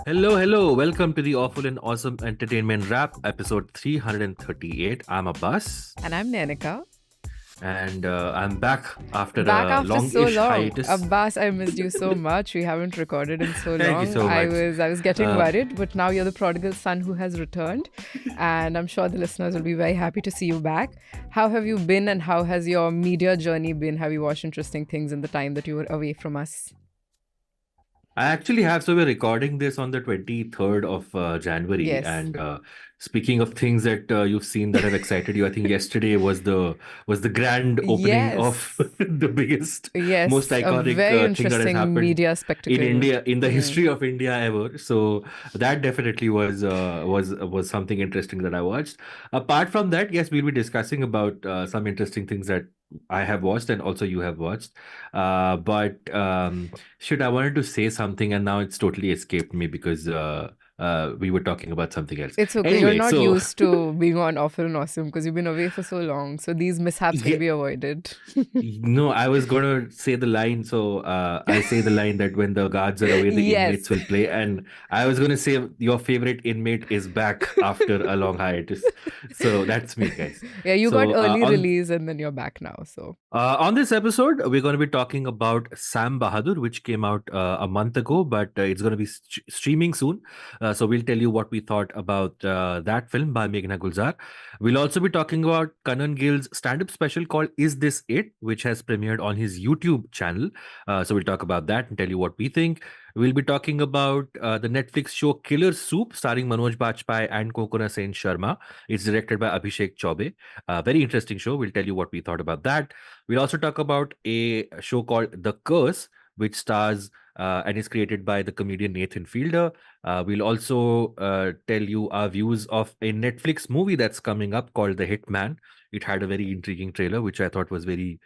Hello, hello. Welcome to the Awful and Awesome Entertainment Wrap, episode 338. I'm Abbas, And I'm Nainika. and I'm back after Back a after so longish long. hiatus. Abbas, I missed you so much. We haven't recorded in so Thank you long. so much. I was getting worried, but now you're the prodigal son who has returned. And I'm sure the listeners will be very happy to see you back. How have you been and how has your media journey been? Have you watched interesting things in the time that you were away from us? I actually have, so we're recording this on the 23rd of January. Yes. And speaking of things that you've seen that have excited you, I think yesterday was the grand opening of the biggest, most Yes, a iconic very thing that has interesting happened media in spectacle. India, in the history of India ever. So that definitely was something interesting that I watched. Apart from that, yes, we'll be discussing about some interesting things that I have watched and also you have watched. But shoot, I wanted to say something and now it's totally escaped me because we were talking about something else. It's okay. Anyway, You're not so used to being on Awful and Awesome because you've been away for so long. So these mishaps can yeah, be avoided. no, I was gonna say the line. So I say the line that when the guards are away, the Yes. inmates will play. And I was gonna say your favorite inmate is back after a long hiatus. So that's me, guys. Yeah, you got So early release and then you're back now. So on this episode, we're going to be talking about Sam Bahadur, which came out a month ago, but it's going to be streaming soon. So we'll tell you what we thought about that film by Meghna Gulzar. We'll also be talking about Kanan Gill's stand-up special called Is This It?, which has premiered on his YouTube channel. So we'll talk about that and tell you what we think. We'll be talking about the Netflix show Killer Soup, starring Manoj Bajpayee and Kokona Sen Sharma. It's directed by Abhishek Chaube. Very interesting show. We'll tell you what we thought about that. We'll also talk about a show called The Curse, which stars and is created by the comedian Nathan Fielder. We'll also tell you our views of a Netflix movie that's coming up called The Hitman. It had a very intriguing trailer, which I thought was very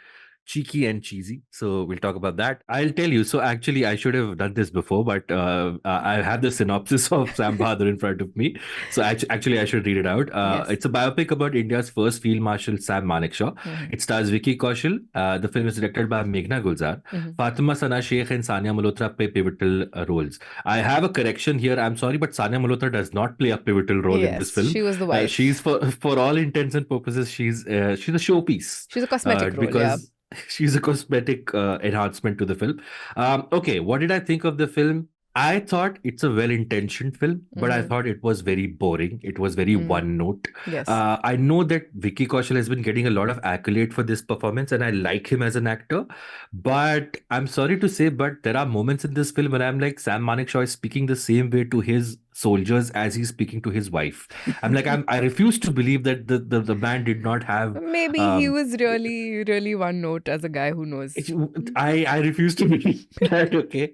cheeky and cheesy. So we'll talk about that. I'll tell you. So actually, I should have done this before, but I have the synopsis of Sam Bahadur in front of me. So actually, I should read it out. yes. It's a biopic about India's first Field Marshal Sam Manekshaw. It stars Vicky Kaushal. The film is directed by Meghna Gulzar. Fatima Sana Sheikh and Sania Malhotra play pivotal roles. I have a correction here. I'm sorry, but Sania Malhotra does not play a pivotal role in this film. She was the wife. She's for all intents and purposes, she's a showpiece. She's a cosmetic role, because she's a cosmetic enhancement to the film. Okay, what did I think of the film? I thought it's a well-intentioned film, but I thought it was very boring. It was very one note. Yes. I know that Vicky Kaushal has been getting a lot of accolade for this performance, and I like him as an actor. But I'm sorry to say, but there are moments in this film when I'm like, Sam Manekshaw is speaking the same way to his soldiers as he's speaking to his wife. I refuse to believe that the man did not have. Maybe he was really one note as a guy who knows. I refuse to believe that. Okay,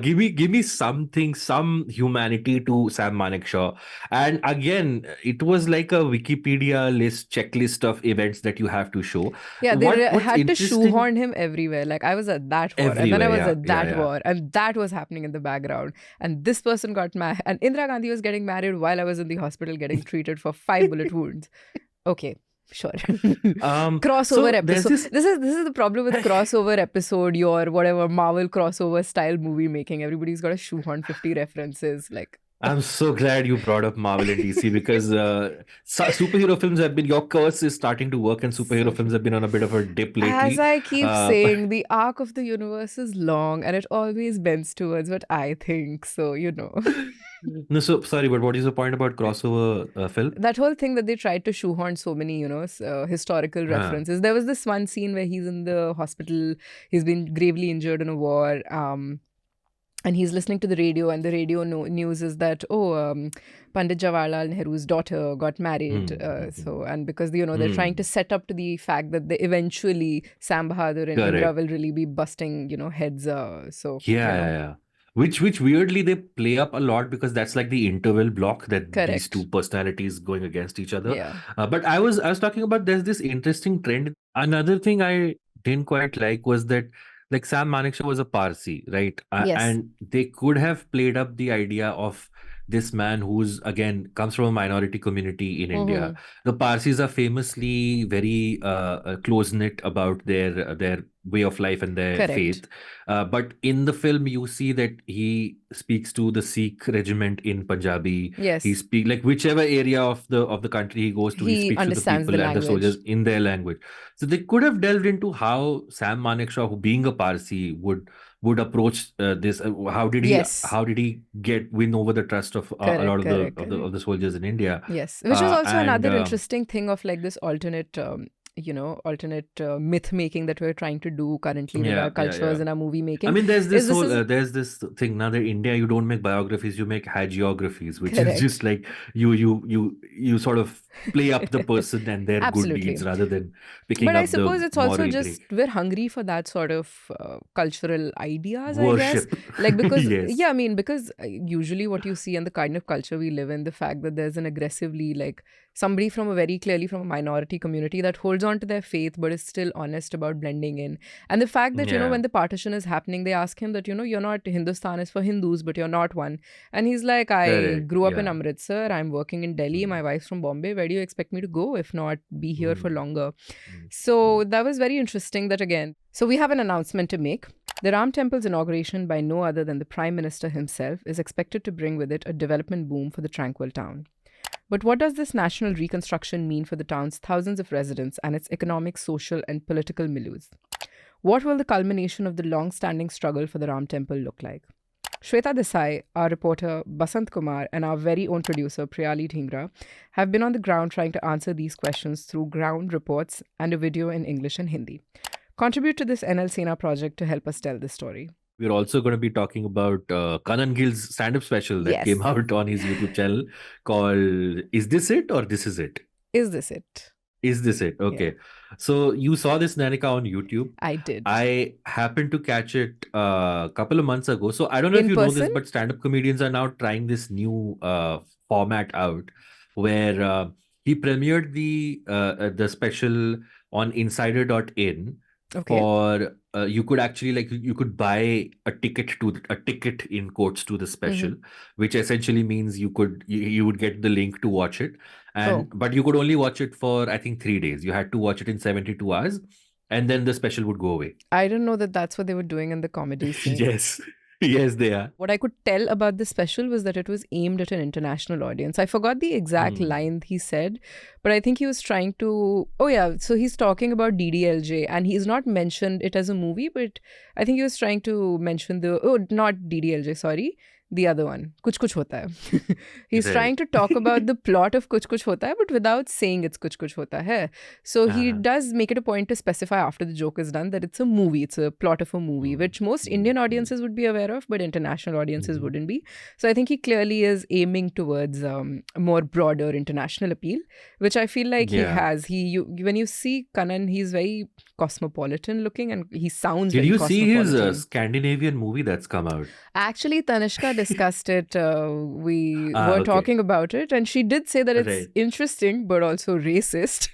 give me something, some humanity to Sam Manekshaw. And again, it was like a Wikipedia checklist of events that you have to show. Yeah, they had to shoehorn him everywhere. Like I was at that war, and then I was at that war, and that was happening in the background. And this person got married, and Indira Gandhi was getting married while I was in the hospital getting treated for 5 bullet wounds. Okay. Sure. Crossover episode. This is the problem with crossover episode, your whatever Marvel crossover style movie making. Everybody's got to shoehorn 50 references. Like I'm so glad you brought up Marvel and DC because superhero films have been, your curse is starting to work and superhero films have been on a bit of a dip lately. As I keep saying, the arc of the universe is long and it always bends towards what I think. So, No, so sorry, but what is the point about crossover film? That whole thing that they tried to shoehorn so many, historical references. There was this one scene where he's in the hospital, he's been gravely injured in a war, and he's listening to the radio, and the radio news is that, Pandit Jawaharlal Nehru's daughter got married. And because, they're trying to set up to the fact that they eventually, Sam Bahadur and Indra will really be busting, heads. Yeah. Which weirdly they play up a lot because that's like the interval block that these two personalities going against each other. Yeah. But I was talking about, there's this interesting trend. Another thing I didn't quite like was that like Sam Manekshaw was a Parsi, right? Yes. And they could have played up the idea of this man who's again comes from a minority community in India. The Parsis are famously very close knit about their way of life and their faith. But in the film, you see that he speaks to the Sikh regiment in Punjabi. Yes. He speaks like whichever area of the country he goes to, he speaks to the people and the soldiers in their language. So they could have delved into how Sam Manekshaw, who being a Parsi, would approach this. How did he win over the trust of a lot of the soldiers in India? Yes, which was also another interesting thing of like this alternate myth making that we're trying to do currently with our cultures and our movie making. I mean, there's this thing now that India, you don't make biographies, you make hagiographies, which is just like you sort of play up the person and their good deeds rather than picking up the But I suppose it's also just we're hungry for that sort of cultural ideas, worship. I guess. Like because I mean, because usually what you see and the kind of culture we live in, the fact that there's an aggressively like somebody from a very clearly from a minority community that holds on to their faith but is still honest about blending in. And the fact that, when the partition is happening, they ask him that, you're not, Hindustan is for Hindus, but you're not one. And he's like, I grew up in Amritsar, I'm working in Delhi, my wife's from Bombay, where do you expect me to go if not be here for longer? So that was very interesting that again. So we have an announcement to make. The Ram Temple's inauguration by no other than the Prime Minister himself is expected to bring with it a development boom for the tranquil town. But what does this national reconstruction mean for the town's thousands of residents and its economic, social, and political milieus? What will the culmination of the long-standing struggle for the Ram Temple look like? Shweta Desai, our reporter Basant Kumar, and our very own producer Priyali Dhingra have been on the ground trying to answer these questions through ground reports and a video in English and Hindi. Contribute to this NL Sena project to help us tell this story. We're also going to be talking about Kanan Gill's stand-up special that came out on his YouTube channel called Is This It or This Is It? Is This It? Is This It? Okay. Yeah. So you saw this, Nainika, on YouTube. I did. I happened to catch it a couple of months ago. So I don't know if you know this, but stand-up comedians are now trying this new format out where he premiered the special on insider.in. Okay. Or you could actually you could buy a ticket in quotes to the special, which essentially means you would get the link to watch it, but you could only watch it for I think 3 days. You had to watch it in 72 hours, and then the special would go away. I didn't know that that's what they were doing in the comedy scene. Yes. Yes, they are. What I could tell about the special was that it was aimed at an international audience. I forgot the exact line he said, but I think he was trying to... so he's talking about DDLJ and he's not mentioned it as a movie, but I think he was trying to mention not DDLJ, sorry. The other one, Kuch Kuch Hota Hai. He's trying to talk about the plot of Kuch Kuch Hota Hai, but without saying it's Kuch Kuch Hota Hai. So he does make it a point to specify after the joke is done that it's a movie, it's a plot of a movie, which most Indian audiences would be aware of, but international audiences wouldn't be. So I think he clearly is aiming towards a more broader international appeal, which I feel like he has. When you see Kanan, he's very cosmopolitan looking and he sounds very cosmopolitan. Did you see his Scandinavian movie that's come out? Actually, Tanishka discussed it. We were talking about it and she did say that it's interesting but also racist.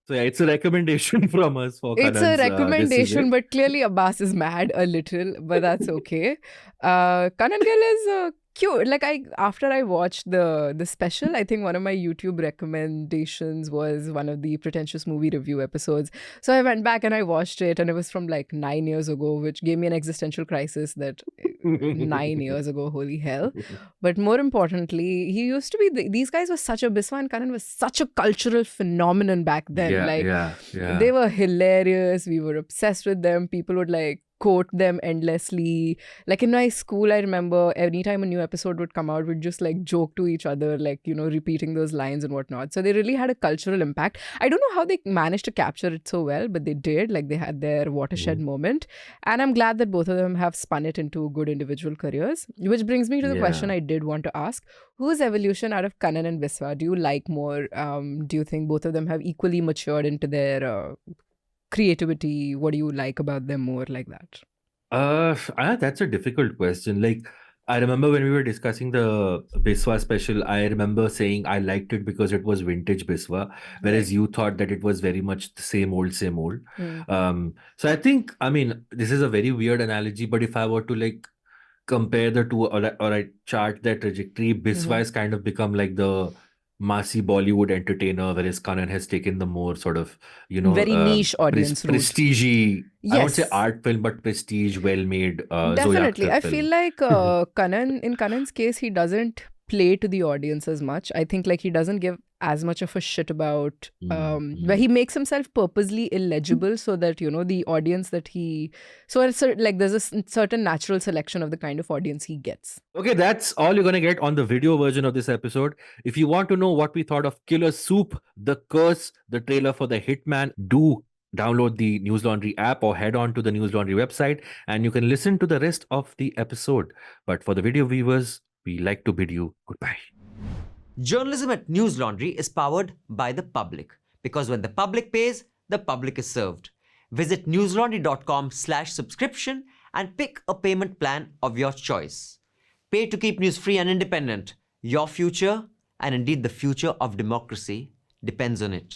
So it's a recommendation from us for Kanan's, it's a recommendation, but clearly Abbas is mad a little, but that's okay. Kanan Gill is cute. Like after I watched the special, I think one of my YouTube recommendations was one of the pretentious movie review episodes. So I went back and I watched it, and it was from like 9 years ago, which gave me an existential crisis that 9 years ago, holy hell. But more importantly, he used to be these guys were such a Biswa and Kanan was such a cultural phenomenon back then. They were hilarious. We were obsessed with them. People would like quote them endlessly. Like in my school, I remember anytime a new episode would come out, we'd just like joke to each other, like, repeating those lines and whatnot. So they really had a cultural impact. I don't know how they managed to capture it so well, but they did. Like they had their watershed moment. And I'm glad that both of them have spun it into good individual careers. Which brings me to the question I did want to ask. Whose evolution out of Kanan and Biswa do you like more? Do you think both of them have equally matured into their creativity? What do you like about them more like that? That's a difficult question. Like, I remember when we were discussing the Biswa special, I remember saying I liked it because it was vintage Biswa, whereas you thought that it was very much the same old. So I think, this is a very weird analogy, but if I were to compare the two or I chart their trajectory, Biswa has kind of become like the massy Bollywood entertainer, whereas Kanan has taken the more sort of, very niche audience route. Prestige. Yes. I won't say art film, but prestige, well-made. Definitely. I film. feel like in Kanan's case, he doesn't play to the audience as much. I think like he doesn't give as much of a shit about where he makes himself purposely illegible so that, the audience that there's a certain natural selection of the kind of audience he gets. Okay, that's all you're going to get on the video version of this episode. If you want to know what we thought of Killer Soup, The Curse, the trailer for The Hitman, do download the News Laundry app or head on to the News Laundry website and you can listen to the rest of the episode. But for the video viewers, we like to bid you goodbye. Journalism at News Laundry is powered by the public, because when the public pays, the public is served. Visit newslaundry.com/subscription and pick a payment plan of your choice. Pay to keep news free and independent. Your future, and indeed the future of democracy, depends on it.